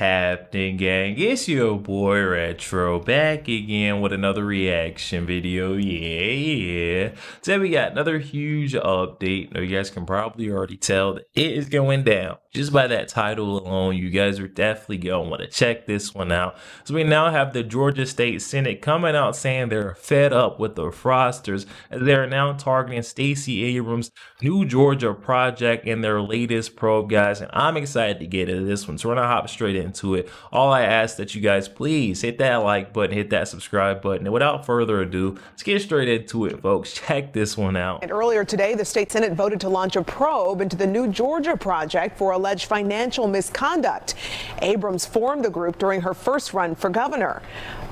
happening, gang? It's your boy Retro back again with another reaction video. Yeah. Today we got another huge update. Now you guys can probably already tell that it is going down. Just by that title alone, you guys are definitely going to want to check this one out. So we now have the Georgia State Senate coming out saying they're fed up with the fraudsters as they're now targeting Stacey Abrams' new Georgia project in their latest probe, guys. And I'm excited to get into this one, so we're gonna hop straight into it. All I ask that you guys please hit that like button, hit that subscribe button, and without further ado, let's get straight into it, folks. Check this one out. And earlier today, the state Senate voted to launch a probe into the new Georgia project for alleged financial misconduct. Abrams formed the group during her first run for governor.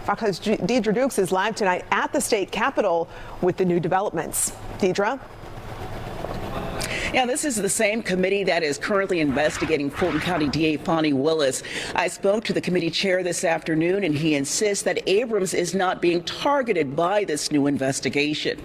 Fox's Deidre Dukes is live tonight at the state capitol with the new developments. Deidre? Yeah, this is the same committee that is currently investigating Fulton County DA Fani Willis. I spoke to the committee chair this afternoon, and he insists that Abrams is not being targeted by this new investigation.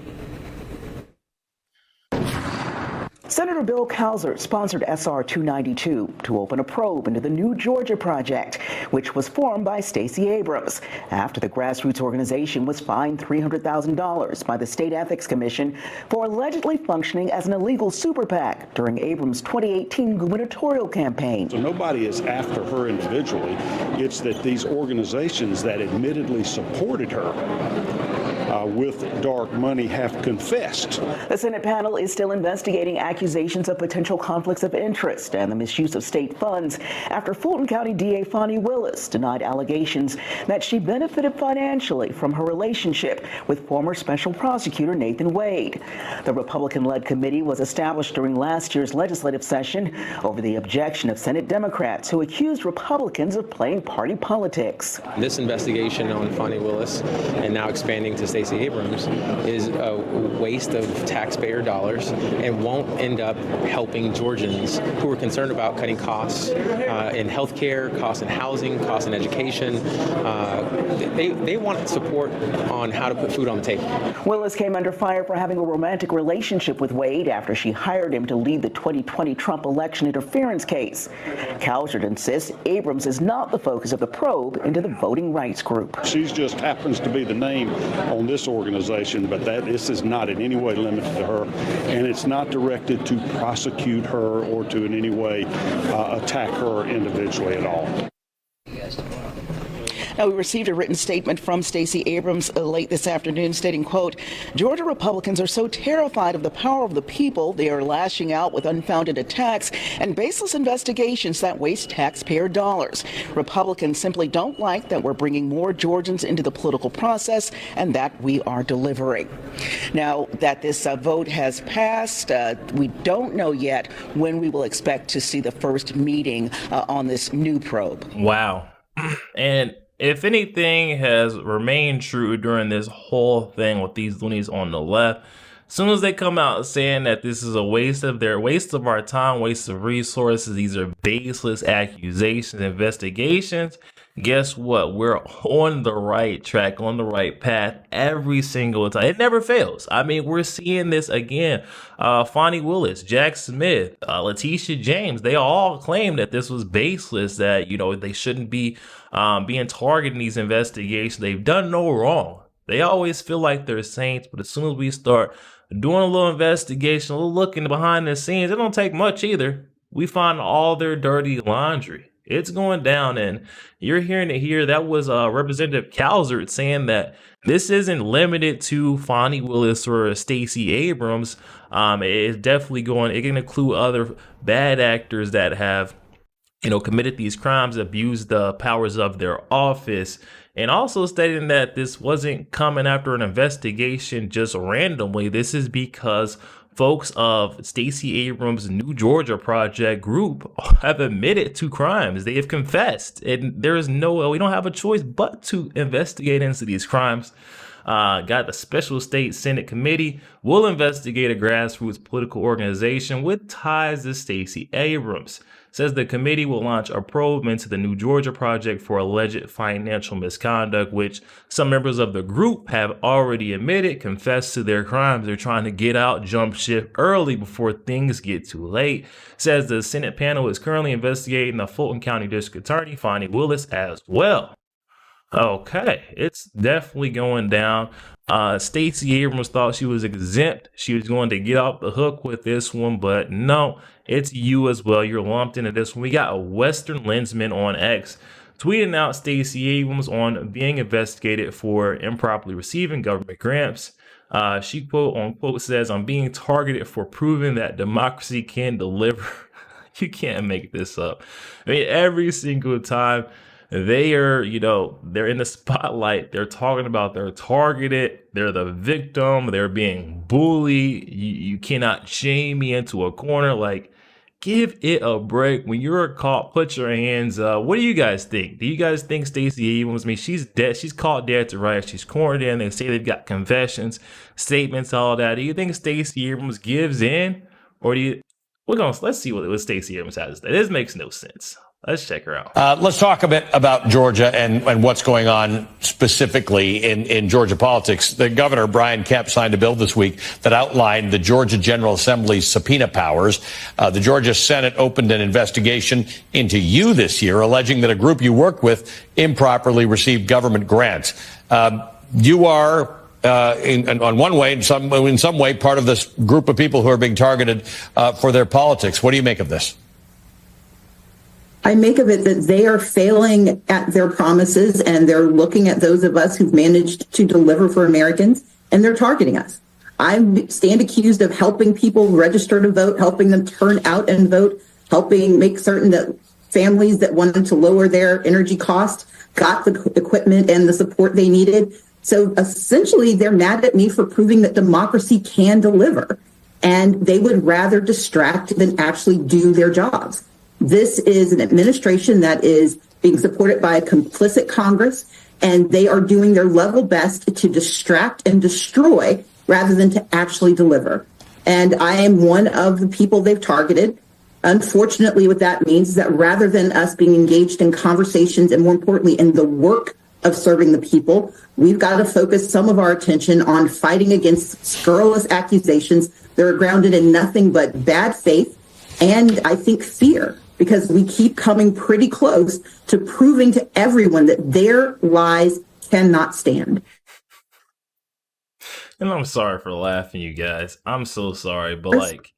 Senator Bill Cowser sponsored SR 292 to open a probe into the new Georgia project, which was formed by Stacey Abrams after the grassroots organization was fined $300,000 by the State Ethics Commission for allegedly functioning as an illegal super PAC during Abrams' 2018 gubernatorial campaign. So nobody is after her individually. It's that these organizations that admittedly supported her with dark money have confessed. The Senate panel is still investigating accusations of potential conflicts of interest and the misuse of state funds after Fulton County DA Fani Willis denied allegations that she benefited financially from her relationship with former special prosecutor Nathan Wade. The Republican-led committee was established during last year's legislative session over the objection of Senate Democrats who accused Republicans of playing party politics. This investigation on Fani Willis and now expanding to Stacey Abrams is a waste of taxpayer dollars and won't end up helping Georgians who are concerned about cutting costs in healthcare, costs in housing, costs in education. They want support on how to put food on the table. Willis came under fire for having a romantic relationship with Wade after she hired him to lead the 2020 Trump election interference case. Cowser insists Abrams is not the focus of the probe into the voting rights group. She just happens to be the name on this organization, but this is not in any way limited to her, and it's not directed to prosecute her or to in any way attack her individually at all. Now, we received a written statement from Stacey Abrams late this afternoon stating, quote, Georgia Republicans are so terrified of the power of the people, they are lashing out with unfounded attacks and baseless investigations that waste taxpayer dollars. Republicans simply don't like that we're bringing more Georgians into the political process and that we are delivering. Now that this vote has passed, we don't know yet when we will expect to see the first meeting on this new probe. Wow. And if anything has remained true during this whole thing with these loonies on the left, as soon as they come out saying that this is a waste of our time, waste of resources, these are baseless accusations, investigations, guess what? We're on the right track, on the right path every single time. It never fails. I mean, we're seeing this again. Fani Willis, Jack Smith, Letitia James, they all claim that this was baseless, that, you know, they shouldn't be being targeted in these investigations. They've done no wrong. They always feel like they're saints, but as soon as we start doing a little investigation, a little looking behind the scenes, it don't take much either. We find all their dirty laundry. It's going down, and you're hearing it here. That was Representative Cowser saying that this isn't limited to Fani Willis or Stacey Abrams. It's definitely it can include other bad actors that have, you know, committed these crimes, abused the powers of their office, and also stating that this wasn't coming after an investigation just randomly. This is because folks of Stacey Abrams' New Georgia Project group have admitted to crimes. They have confessed, and there is we don't have a choice but to investigate into these crimes. Got the special state Senate committee will investigate a grassroots political organization with ties to Stacey Abrams. says the committee will launch a probe into the New Georgia project for alleged financial misconduct, which some members of the group have already admitted, confessed to their crimes. They're trying to get out, jump ship early before things get too late. Says the Senate panel is currently investigating the Fulton County District Attorney, Fonnie Willis, as well. Okay, it's definitely going down. Stacey Abrams thought she was exempt. She was going to get off the hook with this one, but no, it's you as well. You're lumped into this one. We got a Western Lensman on X tweeting out Stacey Abrams on being investigated for improperly receiving government grants. She quote unquote says, "I'm being targeted for proving that democracy can deliver." You can't make this up. I mean, every single time they are, they're in the spotlight. They're talking about they're targeted. They're the victim. They're being bullied. You cannot shame me into a corner. Like, give it a break. When you're caught, put your hands up. What do you guys think? Do you guys think Stacey Abrams, I mean, she's dead. She's caught dead to rights. She's cornered in. They say they've got confessions, statements, all that. Do you think Stacey Abrams gives in? Or let's see what Stacey Abrams has to say. This makes no sense. Let's check her out. Let's talk a bit about Georgia and what's going on specifically in Georgia politics. The governor, Brian Kemp, signed a bill this week that outlined the Georgia General Assembly's subpoena powers. The Georgia Senate opened an investigation into you this year, alleging that a group you work with improperly received government grants. You are in one way, in some way, part of this group of people who are being targeted for their politics. What do you make of this? I make of it that they are failing at their promises, and they're looking at those of us who've managed to deliver for Americans, and they're targeting us. I stand accused of helping people register to vote, helping them turn out and vote, helping make certain that families that wanted to lower their energy costs got the equipment and the support they needed. So essentially, they're mad at me for proving that democracy can deliver, and they would rather distract than actually do their jobs. This is an administration that is being supported by a complicit Congress, and they are doing their level best to distract and destroy rather than to actually deliver. And I am one of the people they've targeted. Unfortunately, what that means is that rather than us being engaged in conversations and, more importantly, in the work of serving the people, we've got to focus some of our attention on fighting against scurrilous accusations that are grounded in nothing but bad faith and, I think, fear. Because we keep coming pretty close to proving to everyone that their lies cannot stand. And I'm sorry for laughing, you guys. I'm so sorry, but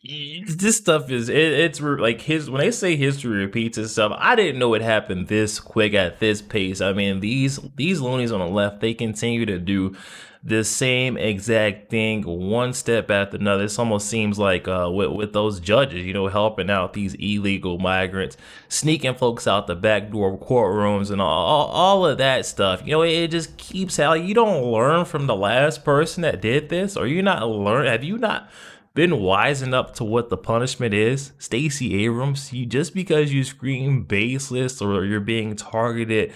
this stuff it's like when they say history repeats itself. I didn't know it happened this quick at this pace. I mean, these loonies on the left, they continue to do the same exact thing one step after another. This almost seems like with those judges, helping out these illegal migrants, sneaking folks out the back door of courtrooms and all of that stuff. It just keeps how you don't learn from the last person that did this, or have you not been wising up to what the punishment is? Stacey Abrams, just because you scream baseless or you're being targeted,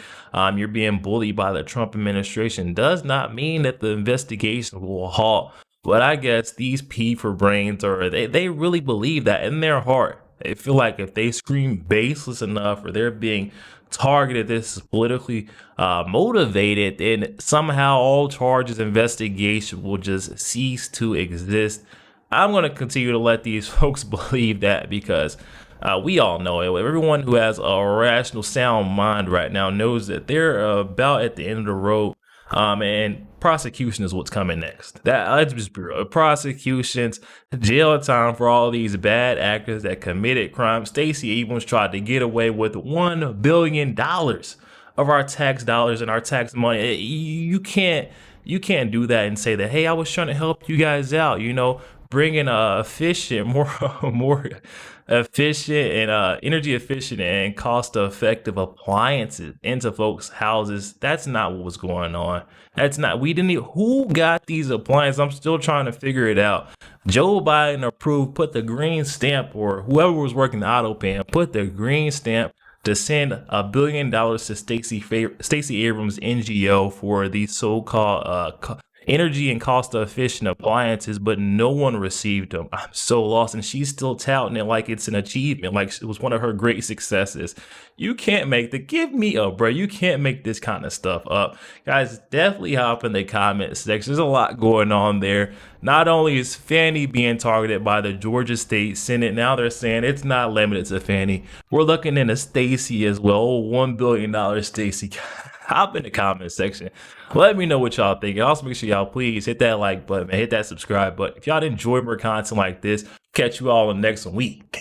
you're being bullied by the Trump administration, does not mean that the investigation will halt. But I guess these P for brains, or they really believe that in their heart. They feel like if they scream baseless enough, or they're being targeted, this is politically motivated, then somehow all charges, investigation will just cease to exist. I'm going to continue to let these folks believe that, because we all know it. Everyone who has a rational, sound mind right now knows that they're about at the end of the road, and prosecution is what's coming next. Let's just be real. Prosecutions, jail time for all these bad actors that committed crimes. Stacey Abrams tried to get away with $1 billion of our tax dollars and our tax money. You can't do that and say that, hey, I was trying to help you guys out, bringing efficient, more efficient and energy efficient and cost effective appliances into folks' houses. That's not what was going on. Who got these appliances? I'm still trying to figure it out. Joe Biden approved, put the green stamp, or whoever was working the auto pan, put the green stamp to send $1 billion to Stacey Abrams' NGO for the so-called energy and cost efficient appliances, but no one received them. I'm so lost. And she's still touting it like it's an achievement, like it was one of her great successes. You can't make give me up, bro. You can't make this kind of stuff up. Guys, definitely hop in the comment section. There's a lot going on there. Not only is Fannie being targeted by the Georgia State Senate, now they're saying it's not limited to Fannie. We're looking into Stacey as well. Oh, $1 billion Stacey. Hop in the comment section. Let me know what y'all think. Also, make sure y'all please hit that like button and hit that subscribe button. If y'all enjoy more content like this, catch you all in the next week.